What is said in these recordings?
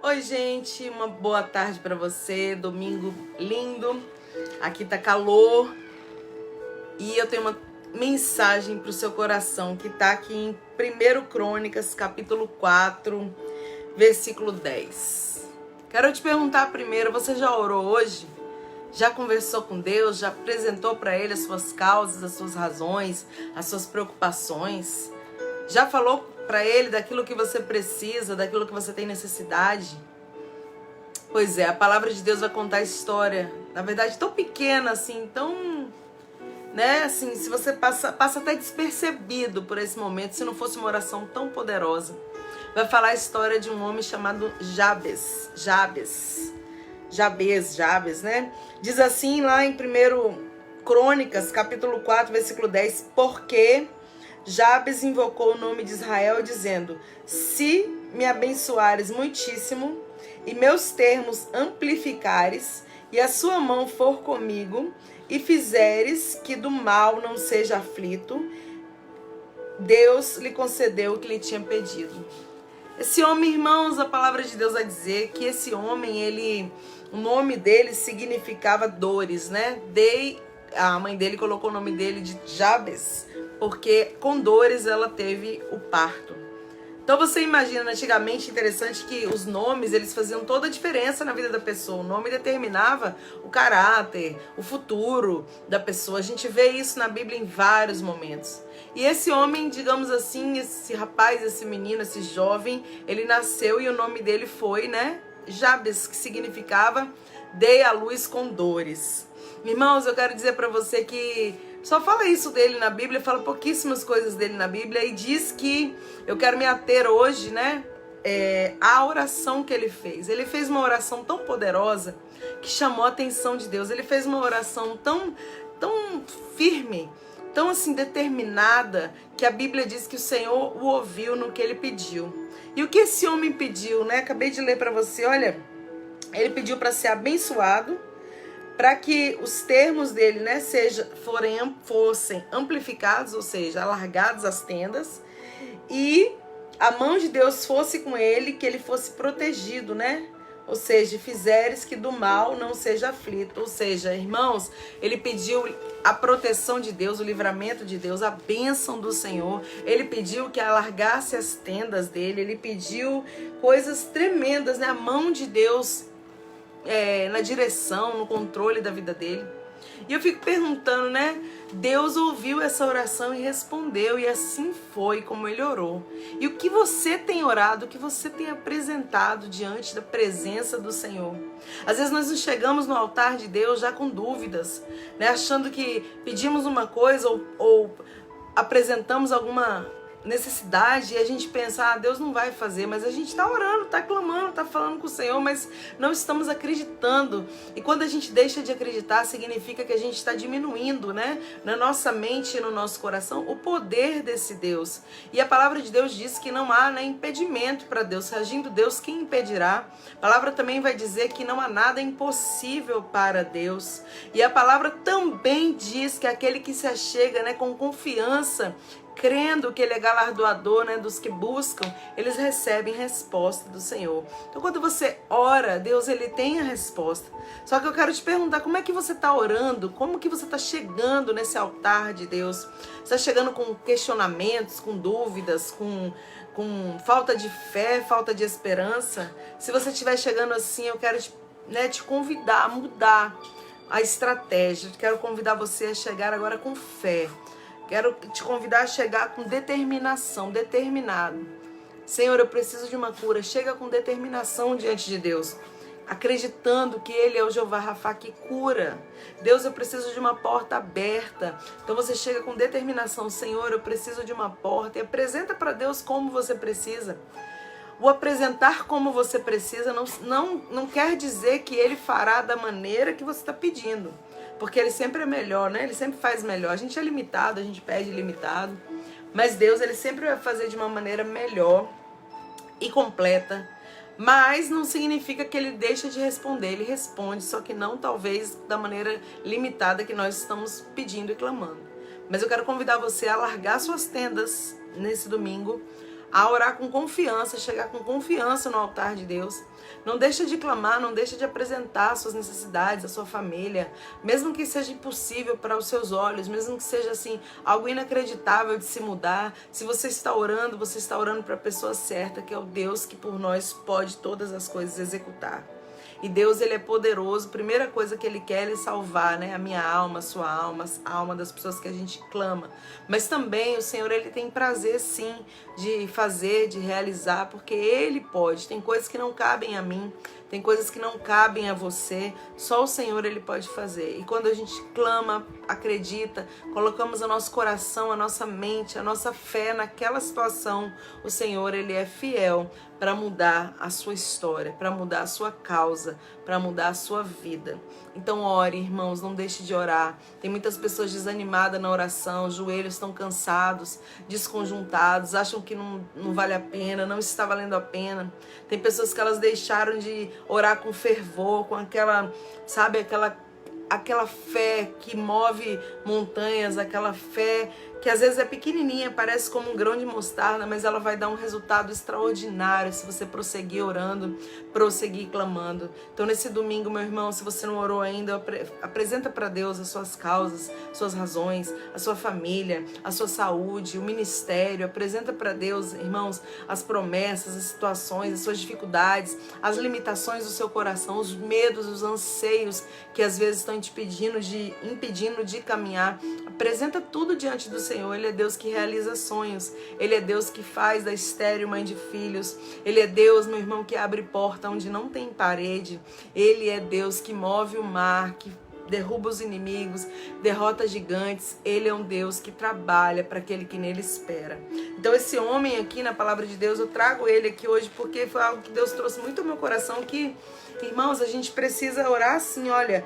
Oi, gente, uma boa tarde para você. Domingo lindo. Aqui tá calor. E eu tenho uma mensagem para o seu coração que tá aqui em 1 Crônicas, capítulo 4, versículo 10. Quero te perguntar primeiro, você já orou hoje? Já conversou com Deus? Já apresentou para Ele as suas causas, as suas razões, as suas preocupações? Já falou para Ele daquilo que você precisa, daquilo que você tem necessidade? Pois é, a palavra de Deus vai contar a história, na verdade, tão pequena assim, tão, né, assim, se você passa até despercebido por esse momento, se não fosse uma oração tão poderosa. Vai falar a história de um homem chamado Jabes, né? Diz assim lá em 1 Crônicas, capítulo 4, versículo 10, porque Jabes invocou o nome de Israel, dizendo: se me abençoares muitíssimo, e meus termos amplificares, e a sua mão for comigo, e fizeres que do mal não seja aflito, Deus lhe concedeu o que lhe tinha pedido. Esse homem, irmãos, a palavra de Deus vai dizer que esse homem, o nome dele significava dores, né? A mãe dele colocou o nome dele de Jabes, porque com dores ela teve o parto. Então você imagina, antigamente, interessante que os nomes, eles faziam toda a diferença na vida da pessoa. O nome determinava o caráter, o futuro da pessoa. A gente vê isso na Bíblia em vários momentos. E esse homem, digamos assim, esse rapaz, esse menino, esse jovem, ele nasceu e o nome dele foi, né, Jabes, que significava dei à luz com dores. Irmãos, eu quero dizer para você que só fala isso dele na Bíblia, fala pouquíssimas coisas dele na Bíblia e diz que eu quero me ater hoje, né, à oração que ele fez. Ele fez uma oração tão poderosa que chamou a atenção de Deus. Ele fez uma oração tão firme, tão assim determinada, que a Bíblia diz que o Senhor o ouviu no que ele pediu. E o que esse homem pediu, né? Acabei de ler para você, olha, ele pediu para ser abençoado, para que os termos dele, né, fossem amplificados, ou seja, alargados as tendas, e a mão de Deus fosse com ele, que ele fosse protegido, né? Ou seja, fizeres que do mal não seja aflito. Ou seja, irmãos, ele pediu a proteção de Deus, o livramento de Deus, a bênção do Senhor. Ele pediu que alargasse as tendas dele, ele pediu coisas tremendas, né? A mão de Deus na direção, no controle da vida dele. E eu fico perguntando, né? Deus ouviu essa oração e respondeu, e assim foi como ele orou. E o que você tem orado, o que você tem apresentado diante da presença do Senhor? Às vezes nós nos chegamos no altar de Deus já com dúvidas, né? Achando que pedimos uma coisa ou apresentamos alguma necessidade e a gente pensa, Deus não vai fazer, mas a gente está orando, está clamando, está falando com o Senhor, mas não estamos acreditando. E quando a gente deixa de acreditar, significa que a gente está diminuindo, né, na nossa mente e no nosso coração, o poder desse Deus. E a palavra de Deus diz que não há, né, impedimento para Deus. Agindo Deus, quem impedirá? A palavra também vai dizer que não há nada impossível para Deus. E a palavra também diz que aquele que se achega, né, com confiança, crendo que ele é galardoador, né, dos que buscam, eles recebem resposta do Senhor. Então quando você ora, Deus, ele tem a resposta. Só que eu quero te perguntar, como é que você está orando? Como que você está chegando nesse altar de Deus? Você está chegando com questionamentos, com dúvidas, com falta de fé, falta de esperança? Se você estiver chegando assim, eu quero te convidar a mudar a estratégia. Quero convidar você a chegar agora com fé. Quero te convidar a chegar com determinação, determinado. Senhor, eu preciso de uma cura. Chega com determinação diante de Deus, acreditando que Ele é o Jeová Rafá que cura. Deus, eu preciso de uma porta aberta. Então você chega com determinação. Senhor, eu preciso de uma porta. E apresenta para Deus como você precisa. O apresentar como você precisa não quer dizer que Ele fará da maneira que você está pedindo. Porque Ele sempre é melhor, né? Ele sempre faz melhor. A gente é limitado, a gente pede limitado. Mas Deus, Ele sempre vai fazer de uma maneira melhor e completa. Mas não significa que Ele deixa de responder. Ele responde, só que não talvez da maneira limitada que nós estamos pedindo e clamando. Mas eu quero convidar você a largar suas tendas nesse domingo, a orar com confiança, chegar com confiança no altar de Deus. Não deixa de clamar, não deixa de apresentar as suas necessidades, a sua família, mesmo que seja impossível para os seus olhos, mesmo que seja assim algo inacreditável de se mudar. Se você está orando para a pessoa certa, que é o Deus que por nós pode todas as coisas executar. E Deus, ele é poderoso. Primeira coisa que ele quer é salvar, né? A minha alma, a sua alma, a alma das pessoas que a gente clama. Mas também o Senhor, ele tem prazer, sim, de fazer, de realizar, porque ele pode. Tem coisas que não cabem a mim, tem coisas que não cabem a você. Só o Senhor, ele pode fazer. E quando a gente clama, acredita, colocamos o nosso coração, a nossa mente, a nossa fé naquela situação, o Senhor, ele é fiel para mudar a sua história, para mudar a sua causa, para mudar a sua vida. Então ore, irmãos, não deixe de orar. Tem muitas pessoas desanimadas na oração, os joelhos estão cansados, desconjuntados, acham que não vale a pena, não está valendo a pena. Tem pessoas que elas deixaram de orar com fervor, com aquela, sabe, aquela fé que move montanhas, aquela fé que às vezes é pequenininha, parece como um grão de mostarda, mas ela vai dar um resultado extraordinário se você prosseguir orando, prosseguir clamando. Então nesse domingo, meu irmão, se você não orou ainda, apresenta para Deus as suas causas, suas razões, a sua família, a sua saúde, o ministério. Apresenta para Deus, irmãos, as promessas, as situações, as suas dificuldades, as limitações do seu coração, os medos, os anseios que às vezes estão te impedindo de caminhar. Apresenta tudo diante do Senhor. Ele é Deus que realiza sonhos. Ele é Deus que faz da estéril mãe de filhos. Ele é Deus, meu irmão, que abre porta onde não tem parede. Ele é Deus que move o mar, que derruba os inimigos, derrota gigantes. Ele é um Deus que trabalha para aquele que nele espera. Então esse homem aqui na palavra de Deus, eu trago ele aqui hoje porque foi algo que Deus trouxe muito ao meu coração, que, irmãos, a gente precisa orar assim, olha,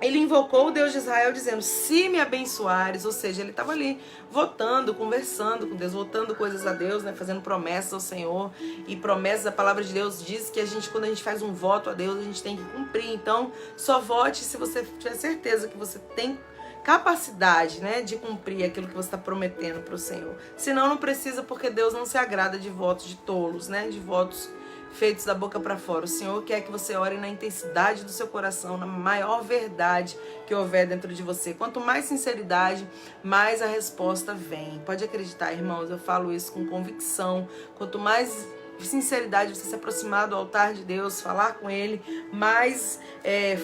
ele invocou o Deus de Israel dizendo, se me abençoares, ou seja, ele estava ali votando, conversando com Deus, votando coisas a Deus, né, fazendo promessas ao Senhor, e promessas, a palavra de Deus diz que quando a gente faz um voto a Deus, a gente tem que cumprir. Então, só vote se você tiver certeza que você tem capacidade, né, de cumprir aquilo que você está prometendo para o Senhor. Senão não precisa, porque Deus não se agrada de votos de tolos, né, de votos feitos da boca para fora. O Senhor quer que você ore na intensidade do seu coração, na maior verdade que houver dentro de você. Quanto mais sinceridade, mais a resposta vem. Pode acreditar, irmãos, eu falo isso com convicção. Quanto mais sinceridade você se aproximar do altar de Deus, falar com Ele, mais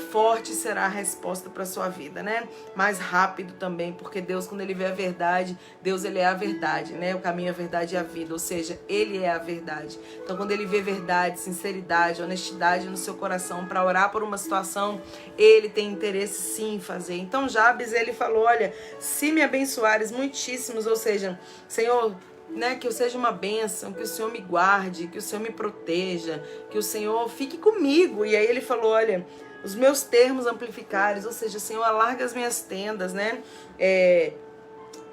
forte será a resposta para a sua vida, né? Mais rápido também, porque Deus, quando Ele vê a verdade, Deus, Ele é a verdade, né? O caminho, a verdade e a vida, ou seja, Ele é a verdade. Então, quando Ele vê verdade, sinceridade, honestidade no seu coração para orar por uma situação, Ele tem interesse sim em fazer. Então, Jabes, ele falou, olha, se me abençoares muitíssimos, ou seja, Senhor, né, que eu seja uma bênção, que o Senhor me guarde, que o Senhor me proteja, que o Senhor fique comigo. E aí ele falou, olha, os meus termos amplificares, ou seja, Senhor, alarga as minhas tendas, né,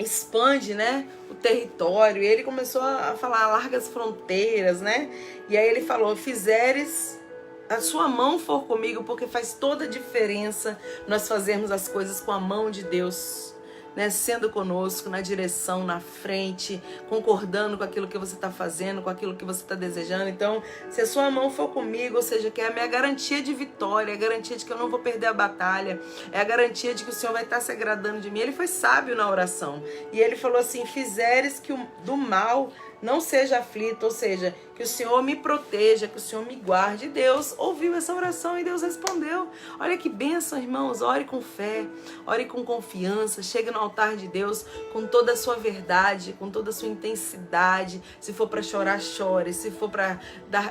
expande, né, o território. E ele começou a falar, alarga as fronteiras, né, e aí ele falou, fizeres, a sua mão for comigo, porque faz toda a diferença nós fazermos as coisas com a mão de Deus, né, sendo conosco, na direção, na frente, concordando com aquilo que você está fazendo, com aquilo que você está desejando. Então, se a sua mão for comigo, ou seja, que é a minha garantia de vitória, é a garantia de que eu não vou perder a batalha, é a garantia de que o Senhor vai estar se agradando de mim. Ele foi sábio na oração. E ele falou assim, fizeres que do mal não seja aflito, ou seja, que o Senhor me proteja, que o Senhor me guarde. E Deus ouviu essa oração e Deus respondeu. Olha que bênção, irmãos. Ore com fé, ore com confiança, chegue no altar de Deus com toda a sua verdade, com toda a sua intensidade. Se for para chorar, chore. Se for para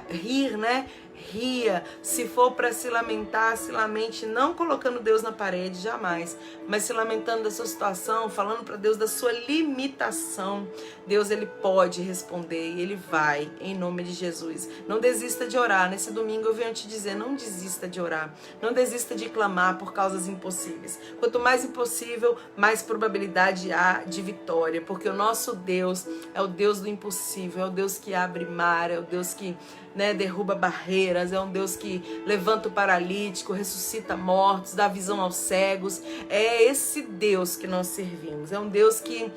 rir, né? Ria. Se for para se lamentar, se lamente, não colocando Deus na parede, jamais, mas se lamentando da sua situação, falando para Deus da sua limitação. Deus, Ele pode responder e Ele vai, em nome de Jesus. Não desista de orar. Nesse domingo eu venho te dizer, não desista de orar, não desista de clamar por causas impossíveis. Quanto mais impossível, mais probabilidade há de vitória, porque o nosso Deus é o Deus do impossível, é o Deus que abre mar, é o Deus que, né, derruba barreiras, cadeiras, é um Deus que levanta o paralítico, ressuscita mortos, dá visão aos cegos. É esse Deus que nós servimos. É um Deus que,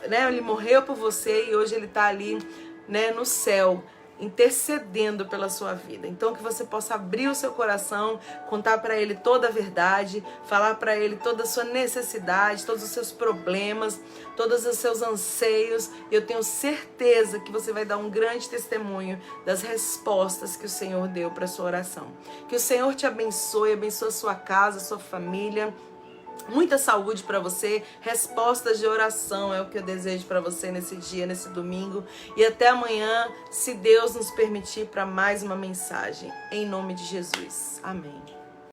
né, ele morreu por você e hoje ele está ali, né, no céu, intercedendo pela sua vida. Então que você possa abrir o seu coração, contar para ele toda a verdade, falar para ele toda a sua necessidade, todos os seus problemas, todos os seus anseios. Eu tenho certeza que você vai dar um grande testemunho das respostas que o Senhor deu para sua oração. Que o Senhor te abençoe, abençoe a sua casa, a sua família. Muita saúde para você, respostas de oração é o que eu desejo para você nesse dia, nesse domingo. E até amanhã, se Deus nos permitir, para mais uma mensagem. Em nome de Jesus. Amém.